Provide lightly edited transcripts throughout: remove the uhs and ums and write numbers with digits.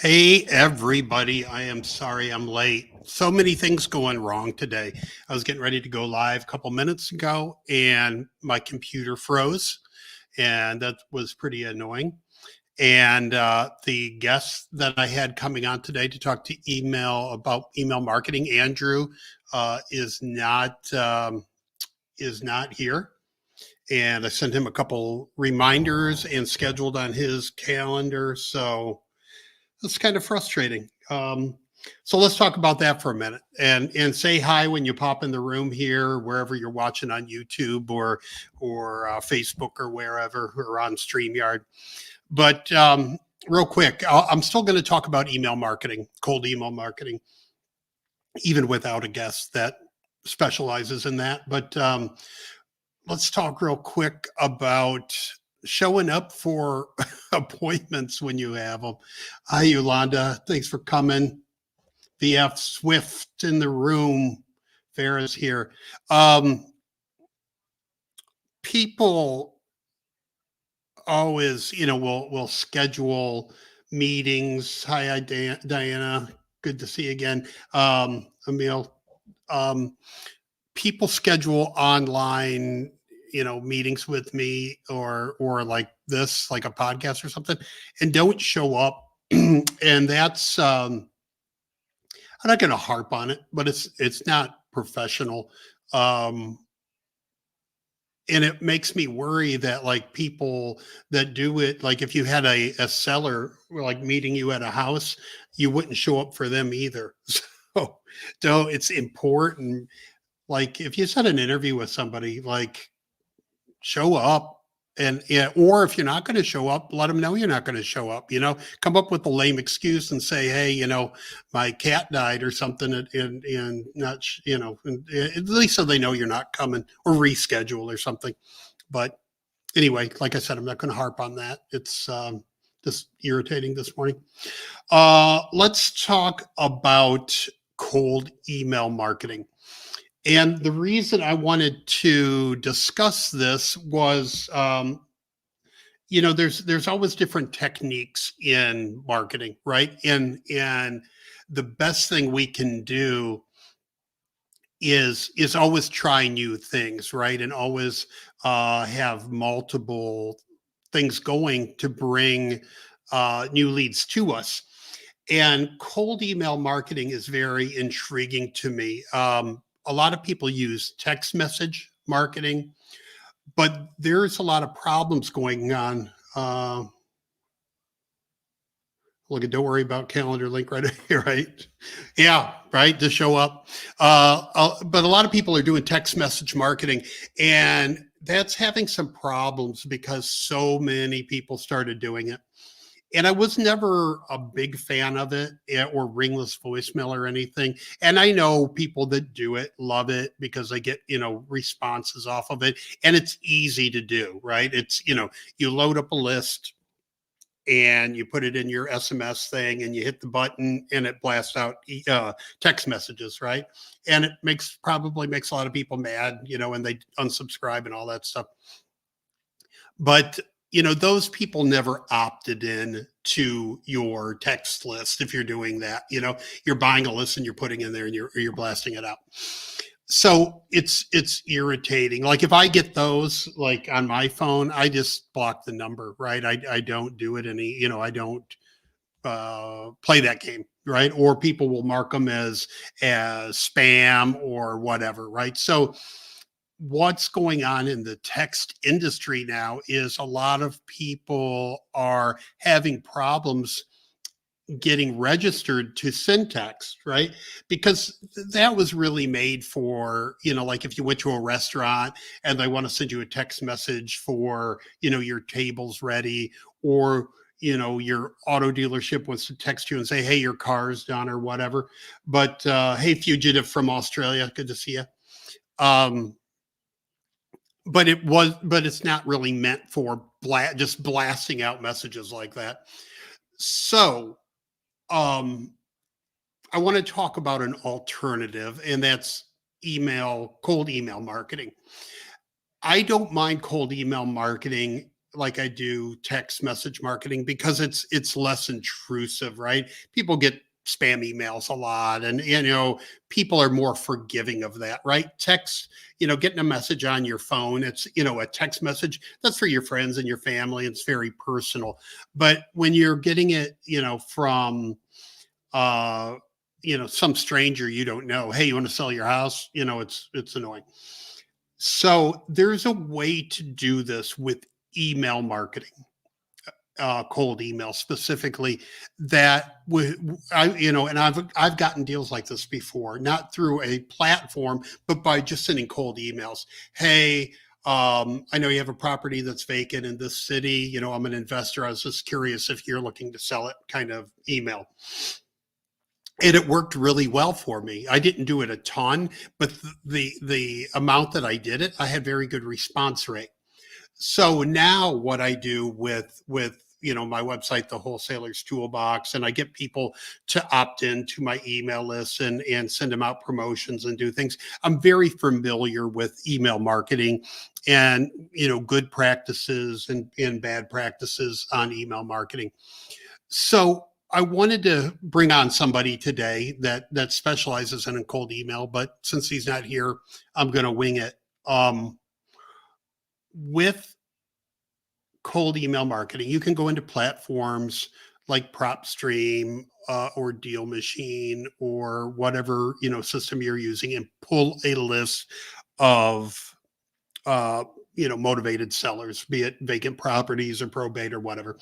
Hey, everybody. I am sorry I'm late. So many things going wrong today. I was getting ready to go live a couple minutes ago and my computer froze, and that was pretty annoying. And the guest that I had coming on today to talk to email about email marketing, Andrew, is not here. And I sent him a couple reminders and scheduled on his calendar. So it's kind of frustrating. So let's talk about that for a minute and say hi when you pop in the room here, wherever you're watching on YouTube or Facebook or wherever or on StreamYard. But real quick, I'm still going to talk about email marketing, cold email marketing, even without a guest that specializes in that. But let's talk real quick about showing up for appointments when you have them. Hi, Yolanda. Thanks for coming. VF Swift in the room. Farah's here. People always, will schedule meetings. Hi, Diana. Good to see you again. Emil. Um, People schedule online meetings with me or like this, like a podcast or something, and don't show up. And that's I'm not going to harp on it, but it's not professional. um and it makes me worry that like people that do it, like if you had a seller like meeting you at a house, you wouldn't show up for them either. So it's important, like if you set an interview with somebody, like show up. And yeah, or if you're not going to show up, let them know you're not going to show up. Come up with a lame excuse and say, hey, my cat died or something, and not and at least so they know you're not coming, or reschedule or something. But anyway, like I said, I'm not going to harp on that. It's just irritating this morning. Let's talk about cold email marketing. And the reason I wanted to discuss this was, there's always different techniques in marketing, right? And the best thing we can do is always try new things, right? And always have multiple things going to bring new leads to us. And cold email marketing is very intriguing to me. A lot of people use text message marketing, but there's a lot of problems going on. Look, don't worry about calendar link right here, right? Yeah, right, to show up. But a lot of people are doing text message marketing, and that's having some problems because so many people started doing it. And I was never a big fan of it, or ringless voicemail or anything. And I know people that do it love it because they get, responses off of it. And it's easy to do, right? It's, you load up a list and you put it in your SMS thing and you hit the button and it blasts out text messages, right? And it probably makes a lot of people mad, and they unsubscribe and all that stuff. But those people never opted in to your text list. If you're doing that, you're buying a list and you're putting in there and you're blasting it out. So it's irritating. Like if I get those like on my phone, I just block the number, right? I don't do it any, I don't play that game, right? Or people will mark them as spam or whatever, right? So what's going on in the text industry now is a lot of people are having problems getting registered to syntax, right? Because that was really made for, like if you went to a restaurant and they want to send you a text message for, your table's ready, or, your auto dealership wants to text you and say, hey, your car's done or whatever. But hey, fugitive from Australia, good to see you. But it's not really meant for just blasting out messages like that. So um I want to talk about an alternative, and that's cold email marketing. I don't mind cold email marketing I do text message marketing because it's less intrusive, right? People get spam emails a lot, and people are more forgiving of that, right? Text, getting a message on your phone, it's a text message that's for your friends and your family. It's very personal. But when you're getting it, from uh some stranger you don't know, hey, you want to sell your house, it's annoying. So there's a way to do this with email marketing, cold email specifically. That and I've gotten deals like this before, not through a platform, but by just sending cold emails. Hey, I know you have a property that's vacant in this city. I'm an investor. I was just curious if you're looking to sell it, kind of email. And it worked really well for me. I didn't do it a ton, but the amount that I did it, I had very good response rate. So now what I do with my website, the Wholesaler's Toolbox, and I get people to opt into my email list and send them out promotions and do things. I'm very familiar with email marketing and good practices and bad practices on email marketing. So I wanted to bring on somebody today that specializes in cold email, but since he's not here, I'm going to wing it. With cold email marketing, you can go into platforms like PropStream or Deal Machine or whatever system you're using, and pull a list of motivated sellers, be it vacant properties or probate or whatever.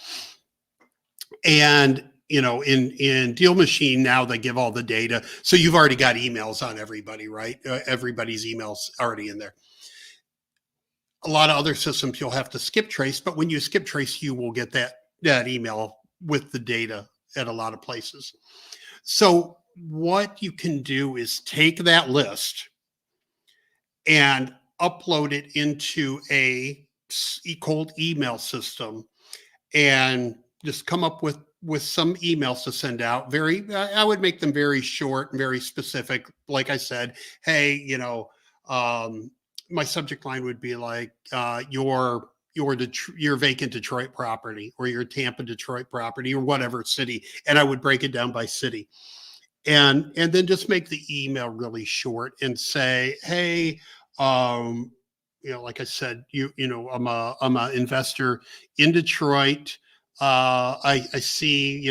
And in Deal Machine now, they give all the data, so you've already got emails on everybody, right? Everybody's emails already in there. A lot of other systems you'll have to skip trace, but when you skip trace, you will get that email with the data at a lot of places. So what you can do is take that list and upload it into a cold email system, and just come up with some emails to send out. I would make them very short and very specific. Like I said, hey, my subject line would be like your vacant Detroit property, or your Tampa Detroit property, or whatever city, and I would break it down by city, and then just make the email really short and say, hey, like I said, I'm a investor in Detroit. I see,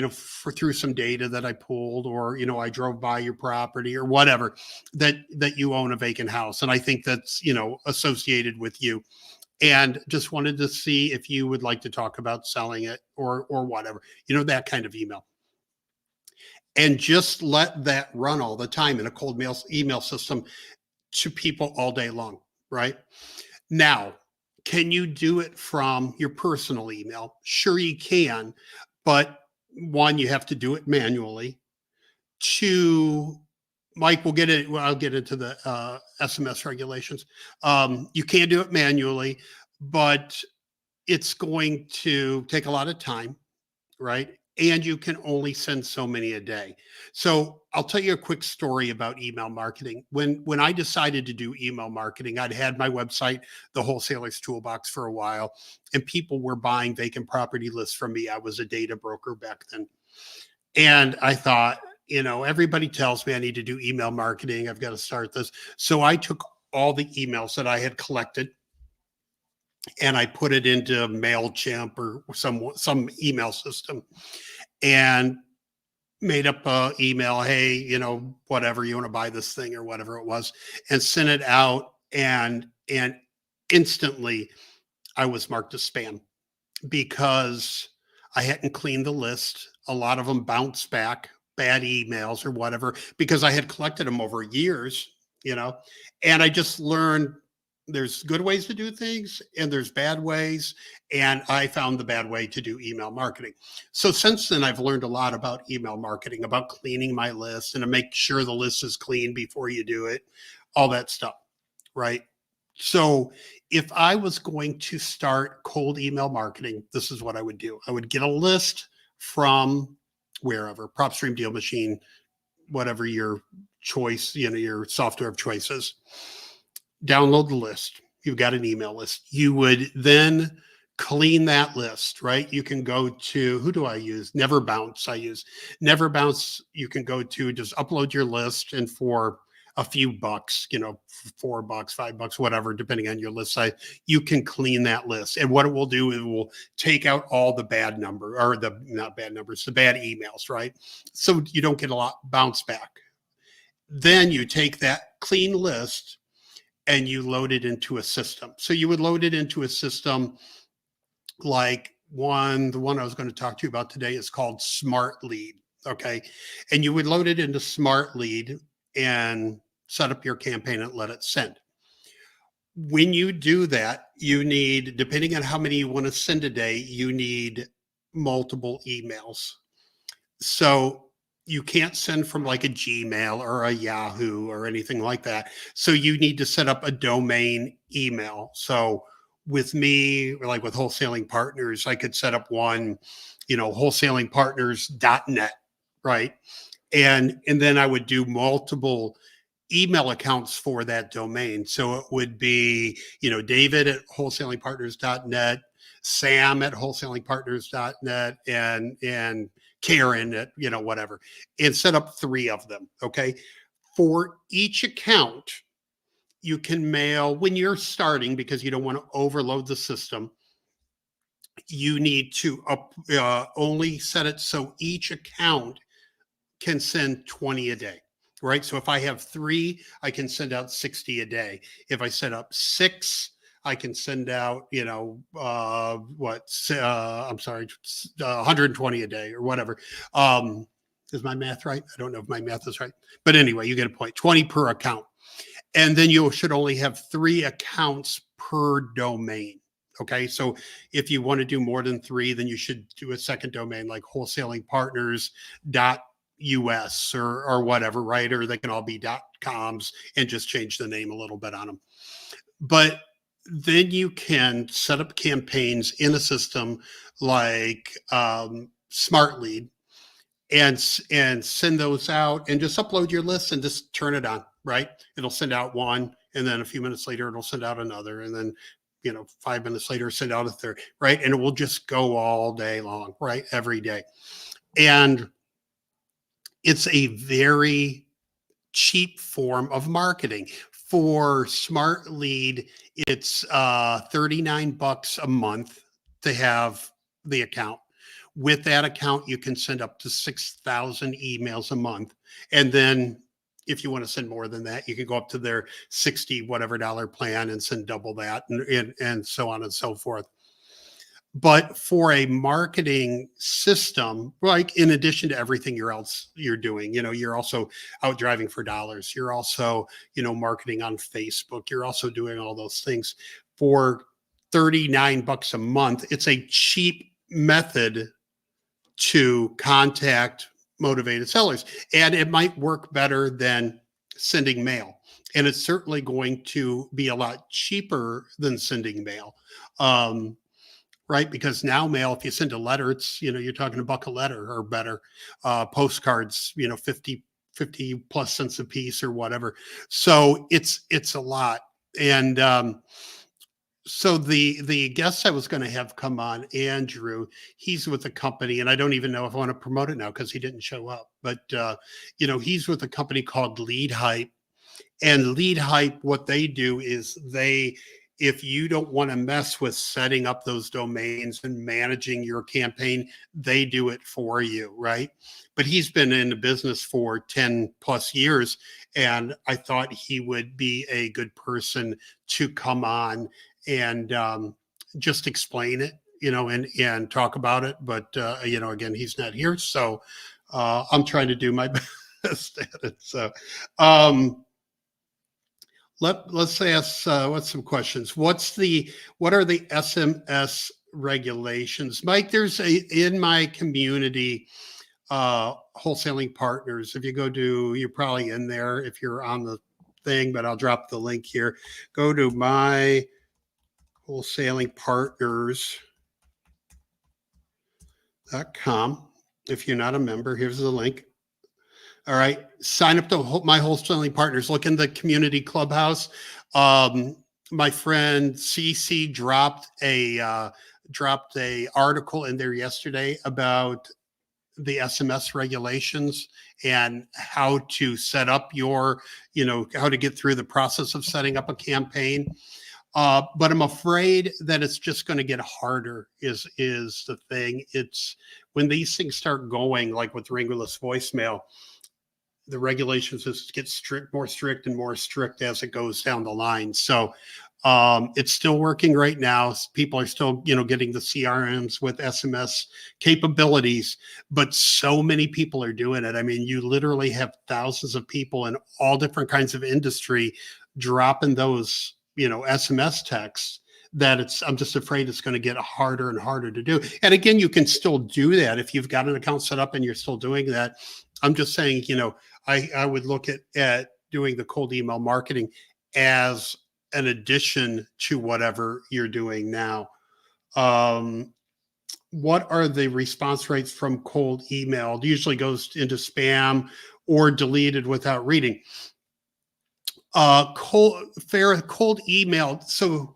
through some data that I pulled, or I drove by your property or whatever, that you own a vacant house, and I think that's associated with you, and just wanted to see if you would like to talk about selling it, or whatever, that kind of email. And just let that run all the time in a cold mail email system to people all day long, right? Now, can you do it from your personal email? Sure, you can, but one, you have to do it manually. Two, Mike, I'll get into the SMS regulations. You can do it manually, but it's going to take a lot of time, right? And you can only send so many a day. So I'll tell you a quick story about email marketing. When I decided to do email marketing, I'd had my website, the Wholesaler's Toolbox, for a while, and people were buying vacant property lists from me. I was a data broker back then. And I thought, everybody tells me I need to do email marketing. I've got to start this. So I took all the emails that I had collected, and I put it into MailChimp or some email system, and made up a email, hey, whatever, you want to buy this thing or whatever it was, and sent it out, and instantly I was marked as spam because I hadn't cleaned the list. A lot of them bounced back, bad emails or whatever, because I had collected them over years, and I just learned there's good ways to do things and there's bad ways. And I found the bad way to do email marketing. So since then, I've learned a lot about email marketing, about cleaning my list and to make sure the list is clean before you do it, all that stuff, right? So if I was going to start cold email marketing, this is what I would do. I would get a list from wherever, PropStream, Deal Machine, whatever your choice, your software of choices. Download the list. You've got an email list. You would then clean that list, right? You can go to, who do I use? Never Bounce. I use Never Bounce. You can go to, just upload your list, and for a few bucks, $4, $5, whatever, depending on your list size, you can clean that list. And what it will do is it will take out all the bad number, or the not bad numbers, the bad emails, right? So you don't get a lot bounce back. Then you take that clean list and you load it into a system. So you would load it into a system like the one I was going to talk to you about today is called Smart Lead. Okay. And you would load it into Smart Lead and set up your campaign and let it send. When you do that, you need, depending on how many you want to send a day, you need multiple emails. So you can't send from like a Gmail or a Yahoo or anything like that. So you need to set up a domain email. So with me, like with Wholesaling Partners, I could set up one, wholesalingpartners.net, right? And then I would do multiple email accounts for that domain. So it would be, David at wholesalingpartners.net, Sam at wholesalingpartners.net, and Karen at, whatever, and set up 3 of them. Okay. For each account, you can mail when you're starting, because you don't want to overload the system. You need to only set it so each account can send 20 a day, right? So if I have 3, I can send out 60 a day. If I set up 6, I can send out, 120 a day or whatever. Is my math right? I don't know if my math is right. But anyway, you get a point, 20 per account. And then you should only have 3 accounts per domain. Okay. So if you want to do more than 3, then you should do a second domain like wholesalingpartners.us or whatever, right? Or they can all be .coms and just change the name a little bit on them. But then you can set up campaigns in a system like Smart Lead and send those out, and just upload your list and just turn it on, right? It'll send out one, and then a few minutes later, it'll send out another. And then, 5 minutes later, send out a third, right? And it will just go all day long, right? Every day. And it's a very cheap form of marketing. For Smart Lead, it's $39 a month to have the account. With that account, you can send up to 6,000 emails a month. And then if you want to send more than that, you can go up to their 60 whatever dollar plan and send double that, and so on and so forth. But for a marketing system, like in addition to everything you're doing, you're also out driving for dollars. You're also, marketing on Facebook. You're also doing all those things. For $39 a month, it's a cheap method to contact motivated sellers. And it might work better than sending mail. And it's certainly going to be a lot cheaper than sending mail. Right? Because now mail, if you send a letter, it's, you're talking $1 a letter or better. Postcards, 50 plus cents a piece or whatever. So it's a lot. And so the guest I was going to have come on, Andrew, he's with a company, and I don't even know if I want to promote it now because he didn't show up. But, he's with a company called Lead Hype. And Lead Hype, what they do is if you don't want to mess with setting up those domains and managing your campaign, they do it for you, right? But he's been in the business for 10 plus years, and I thought he would be a good person to come on and just explain it, and talk about it. But, again, he's not here. So I'm trying to do my best at it. So let's ask what's some questions. What are the SMS regulations? Mike, there's in my community, Wholesaling Partners. If you go to, you're probably in there if you're on the thing, but I'll drop the link here. Go to my Wholesaling Partners.com. If you're not a member, here's the link. All right. Sign up to my Wholesaling Partners. Look in the community clubhouse. My friend CC dropped a dropped a article in there yesterday about the SMS regulations and how to set up your, how to get through the process of setting up a campaign. But I'm afraid that it's just going to get harder is the thing. It's when these things start going, like with ringless voicemail, the regulations just get more strict and more strict as it goes down the line. So it's still working right now. People are still, getting the CRMs with SMS capabilities, but so many people are doing it. I mean, you literally have thousands of people in all different kinds of industry dropping those, SMS texts that I'm just afraid it's going to get harder and harder to do. And again, you can still do that if you've got an account set up and you're still doing that. I'm just saying, I would look at doing the cold email marketing as an addition to whatever you're doing now. What are the response rates from cold email? It usually goes into spam or deleted without reading. Cold email. So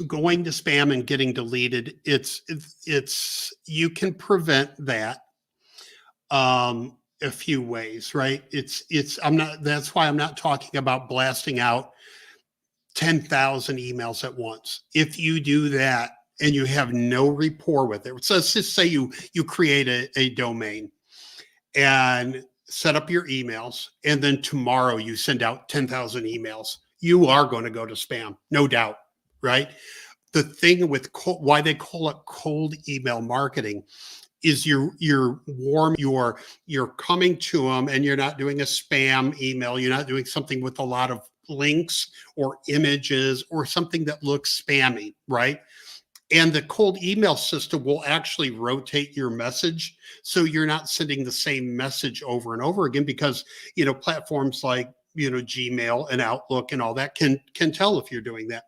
going to spam and getting deleted, it's you can prevent that a few ways, right? That's why I'm not talking about blasting out 10,000 emails at once. If you do that and you have no rapport with it, so let's just say you create a domain and set up your emails, and then tomorrow you send out 10,000 emails, you are going to go to spam, no doubt, right? The thing with why they call it cold email marketing is you're warm, you're coming to them, and you're not doing a spam email. You're not doing something with a lot of links or images or something that looks spammy, right? And the cold email system will actually rotate your message, so you're not sending the same message over and over again, because platforms like Gmail and Outlook and all that can tell if you're doing that.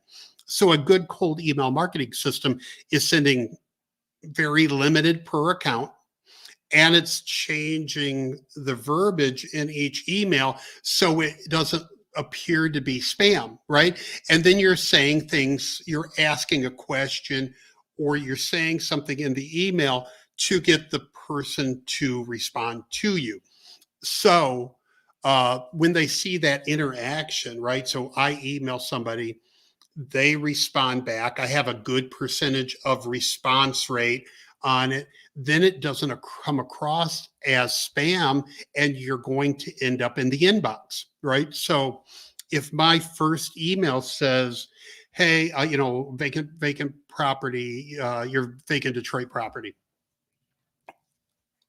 So a good cold email marketing system is sending very limited per account, and it's changing the verbiage in each email so it doesn't appear to be spam, right? And then you're saying things, you're asking a question, or you're saying something in the email to get the person to respond to you. So when they see that interaction, right? So I email somebody, they respond back. I have a good percentage of response rate on it. Then it doesn't come across as spam, and you're going to end up in the inbox, right? So if my first email says, hey, vacant property, your vacant Detroit property,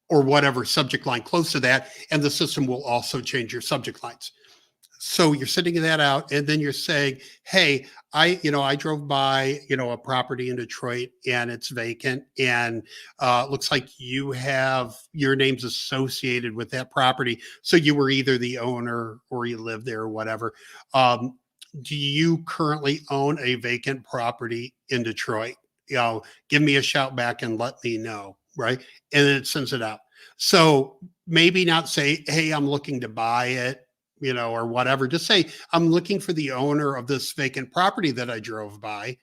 or whatever subject line close to that, and the system will also change your subject lines. So you're sending that out, and then you're saying, hey, I drove by, a property in Detroit, and it's vacant, and looks like you have your name's associated with that property. So you were either the owner or you live there or whatever. Do you currently own a vacant property in Detroit? Give me a shout back and let me know, right? And then it sends it out. So maybe not say, hey, I'm looking to buy it, or whatever. Just say, I'm looking for the owner of this vacant property that I drove by.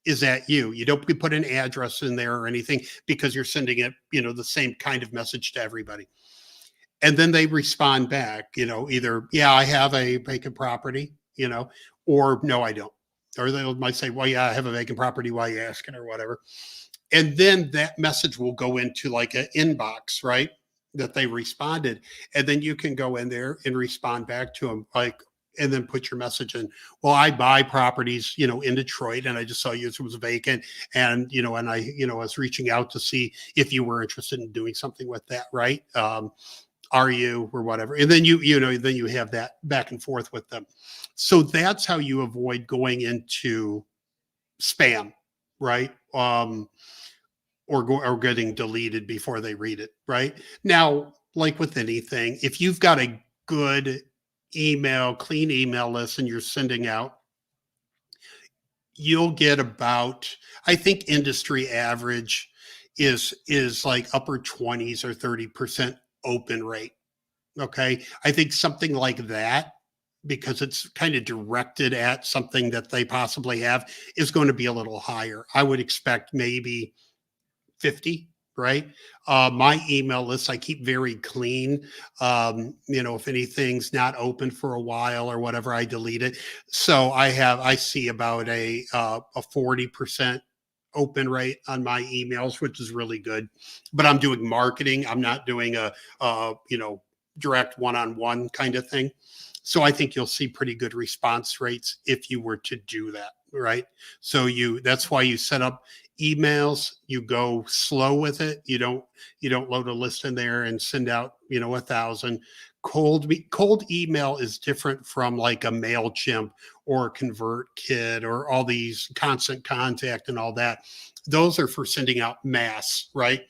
Is that you? You don't put an address in there or anything, because you're sending it, the same kind of message to everybody. And then they respond back, either, yeah, I have a vacant property, or no, I don't. Or they might say, well, yeah, I have a vacant property. Why are you asking, or whatever. And then that message will go into like an inbox, right? That they responded. And then you can go in there and respond back to them, and then put your message in. Well, I buy properties, in Detroit, and I just saw yours was vacant. And, and I, was reaching out to see if you were interested in doing something with that, right? Are you, or whatever. And then then you have that back and forth with them. So that's how you avoid going into spam, right? Or getting deleted before they read it, right? Now, like with anything, if you've got a good clean email list, and you're sending out, you'll get about, I think industry average is like upper 20s or 30% open rate. Okay. I think something like that because it's kind of directed at something that they possibly have, is going to be a little higher. I would expect maybe 50, right? My email list, I keep very clean. If anything's not open for a while or whatever, I delete it. So I see about a 40% open rate on my emails, which is really good. But I'm doing marketing. I'm not doing a direct one-on-one kind of thing. So I think you'll see pretty good response rates if you were to do that, right? So that's why you set up emails. You go slow with it. You don't load a list in there and send out 1,000. Cold email is different from like a MailChimp or ConvertKit or all these Constant Contact and all that. Those are for sending out mass, right?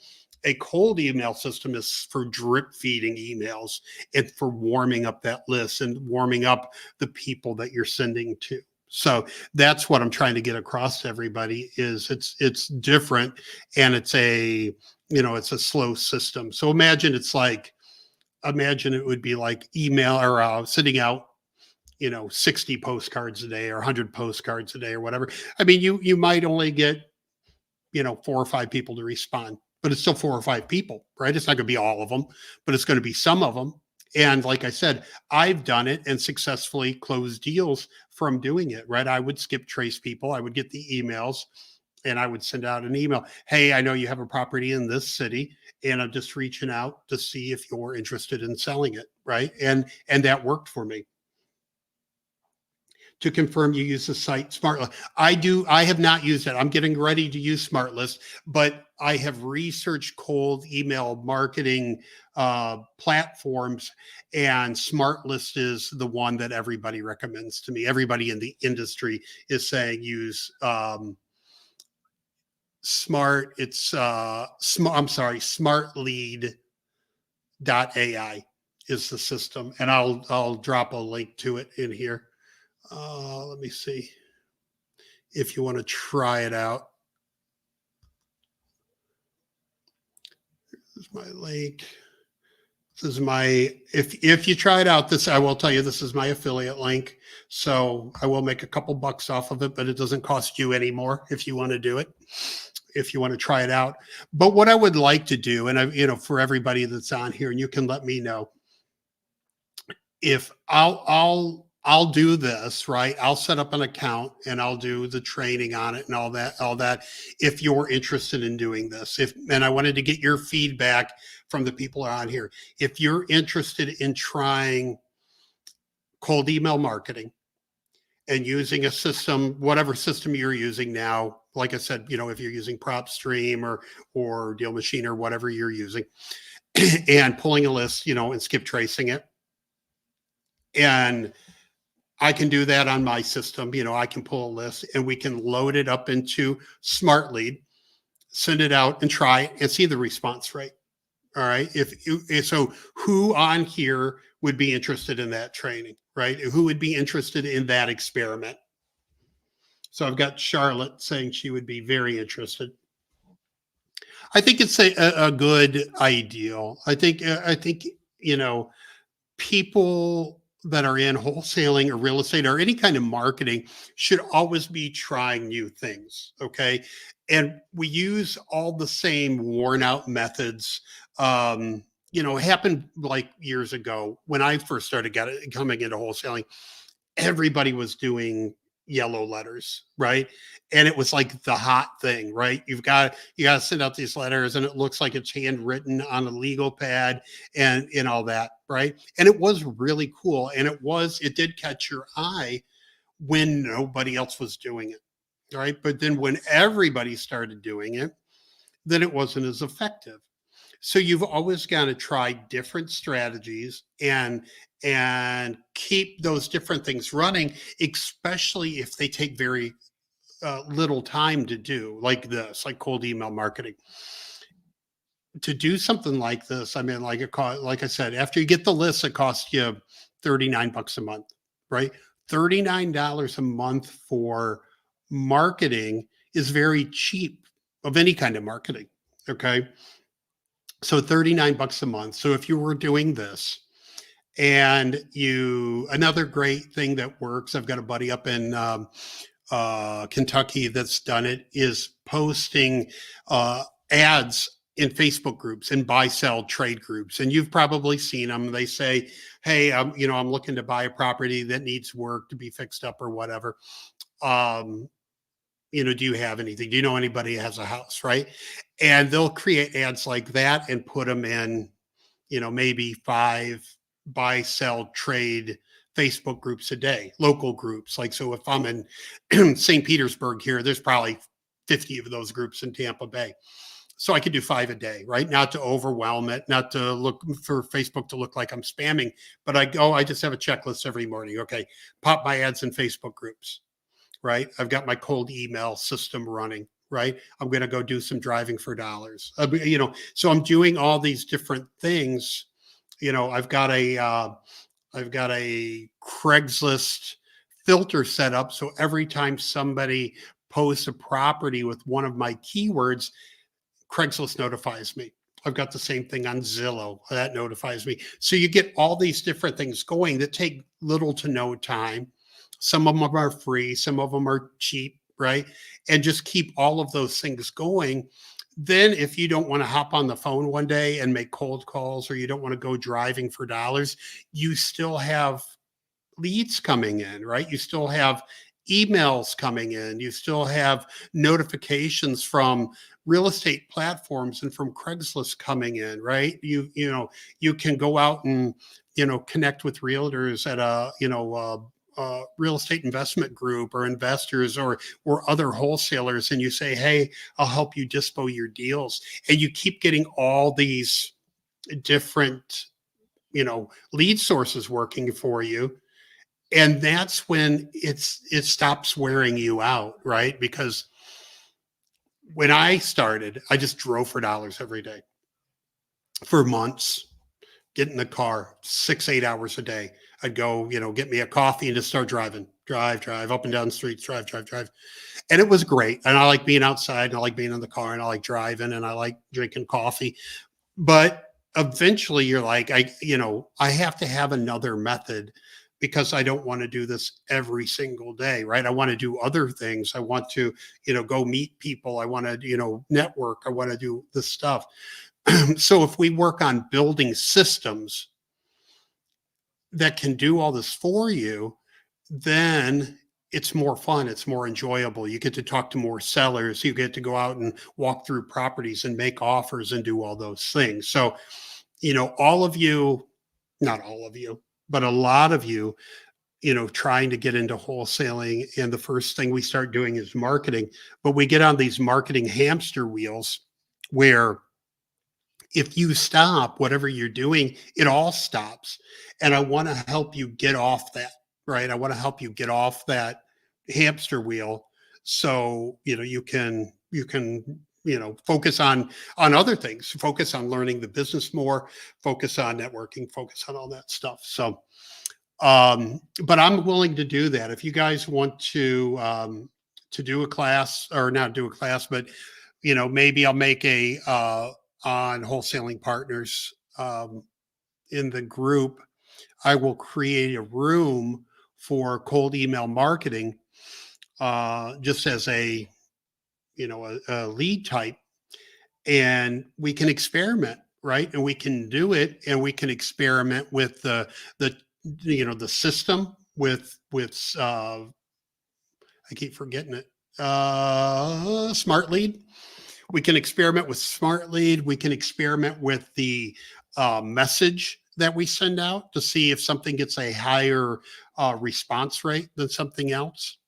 A cold email system is for drip feeding emails and for warming up that list and warming up the people that you're sending to. So that's what I'm trying to get across to everybody is it's different, and it's a slow system. So imagine it would be like email or sending out 60 postcards a day or 100 postcards a day or whatever. I mean, you might only get 4 or 5 people to respond, but it's still 4 or 5 people, right? It's not going to be all of them, but it's going to be some of them. And like I said, I've done it and successfully closed deals from doing it, right? I would skip trace people. I would get the emails and I would send out an email. Hey, I know you have a property in this city and I'm just reaching out to see if you're interested in selling it, right? And that worked for me. To confirm you use the site SmartList. I have not used it. I'm getting ready to use SmartList, but I have researched cold email marketing platforms, and SmartList is the one that everybody recommends to me. Everybody in the industry is saying use Smart. It's SmartLead.ai is the system, and I'll drop a link to it in here. Let me see if you want to try it out. This is my link. This is if you try it out, I will tell you, this is my affiliate link. So I will make a couple bucks off of it, but it doesn't cost you anymore if you want to do it, if you want to try it out. But what I would like to do, and for everybody that's on here, and you can let me know if I'll do this, right? I'll set up an account and I'll do the training on it and all that. If you're interested in doing this, and I wanted to get your feedback from the people on here. If you're interested in trying cold email marketing and using a system, whatever system you're using now, like I said, if you're using PropStream or Deal Machine or whatever you're using, and pulling a list, and skip tracing it. And I can do that on my system. I can pull a list and we can load it up into SmartLead, send it out and try it and see the response rate. All right. So who on here would be interested in that training, right? Who would be interested in that experiment? So I've got Charlotte saying she would be very interested. I think it's a good ideal. I think, people that are in wholesaling or real estate or any kind of marketing should always be trying new things. Okay. And we use all the same worn out methods. It happened like years ago when I first started coming into wholesaling. Everybody was doing yellow letters, right? And it was like the hot thing, right? You got to send out these letters and it looks like it's handwritten on a legal pad and all that, right? And it was really cool. And it did catch your eye when nobody else was doing it, right? But then when everybody started doing it, then it wasn't as effective. So you've always got to try different strategies and keep those different things running, especially if they take very little time to do, like cold email marketing. To do something like this, I mean, like I said, after you get the list, it costs you $39 a month, right? $39 a month for marketing is very cheap of any kind of marketing. Okay. So $39 a month. So if you were doing this And another great thing that works, I've got a buddy up in Kentucky that's done it, is posting ads in Facebook groups and buy sell trade groups. And you've probably seen them. They say, hey, I'm looking to buy a property that needs work to be fixed up or whatever. Um, do you have anything? Do you know anybody who has a house? Right. And they'll create ads like that and put them in, maybe 5 buy, sell, trade Facebook groups a day, local groups. Like, so if I'm in St. Petersburg here, there's probably 50 of those groups in Tampa Bay. So I could do 5 a day, right? Not to overwhelm it, not to look for Facebook to look like I'm spamming, but I just have a checklist every morning. Okay. Pop my ads in Facebook groups, right? I've got my cold email system running, right? I'm going to go do some driving for dollars. So I'm doing all these different things. I've got a Craigslist filter set up. So every time somebody posts a property with one of my keywords, Craigslist notifies me. I've got the same thing on Zillow that notifies me. So you get all these different things going that take little to no time. Some of them are free, some of them are cheap, right? And just keep all of those things going. Then if you don't want to hop on the phone one day and make cold calls, or you don't want to go driving for dollars, you still have leads coming in, right? You still have emails coming in. You still have notifications from real estate platforms and from Craigslist coming in, right? You can go out and, connect with realtors at a real estate investment group or investors or other wholesalers, and you say, hey, I'll help you dispo your deals. And you keep getting all these different, lead sources working for you. And that's when it stops wearing you out, right? Because when I started, I just drove for dollars every day for months, get in the car 6-8 hours a day. I'd go, get me a coffee and just start driving, drive up and down the streets, drive. And it was great. And I like being outside, and I like being in the car, and I like driving, and I like drinking coffee. But eventually you're like, I have to have another method, because I don't want to do this every single day, right? I want to do other things. I want to, go meet people. I want to, network. I want to do this stuff. So if we work on building systems that can do all this for you, then it's more fun. It's more enjoyable. You get to talk to more sellers. You get to go out and walk through properties and make offers and do all those things. So, all of you, not all of you, but a lot of you, trying to get into wholesaling. And the first thing we start doing is marketing, but we get on these marketing hamster wheels where if you stop whatever you're doing, it all stops. And I want to help you get off that, right? I want to help you get off that hamster wheel. So, you can, focus on other things, focus on learning the business more, focus on networking, focus on all that stuff. So, but I'm willing to do that. If you guys want to do a class, or not do a class, but, maybe I'll make on Wholesaling Partners, in the group, I will create a room for cold email marketing, just as a lead type, and we can experiment, right? And we can do it, and we can experiment with the system with I keep forgetting it, Smart Lead. We can experiment with Smart Lead. We can experiment with the message that we send out to see if something gets a higher response rate than something else.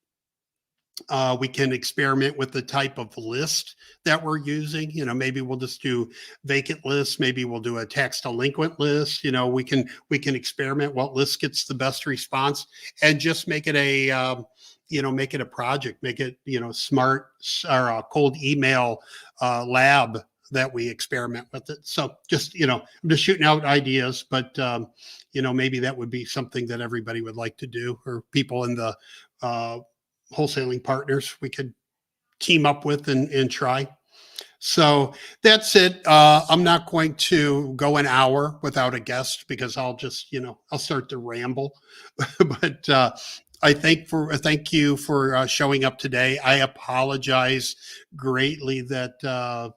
We can experiment with the type of list that we're using. Maybe we'll just do vacant lists. Maybe we'll do a tax delinquent list. We can experiment what list gets the best response, and just make it make it a project, make it, smart, or a cold email lab that we experiment with it. So just, I'm just shooting out ideas, but, maybe that would be something that everybody would like to do, or people in the wholesaling partners we could team up with and try. So that's it. I'm not going to go an hour without a guest because I'll just, I'll start to ramble. But thank you for showing up today. I apologize greatly that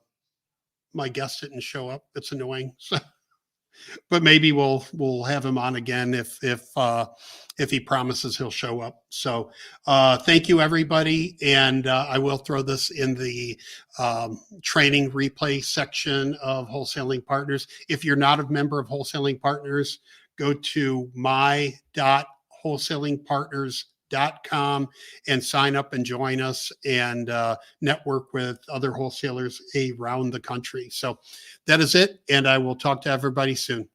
my guest didn't show up. It's annoying. But maybe we'll have him on again if he promises he'll show up. So thank you, everybody, and I will throw this in the training replay section of Wholesaling Partners. If you're not a member of Wholesaling Partners, go to my.wholesalingpartners.com and sign up and join us and network with other wholesalers around the country. So that is it, and I will talk to everybody soon.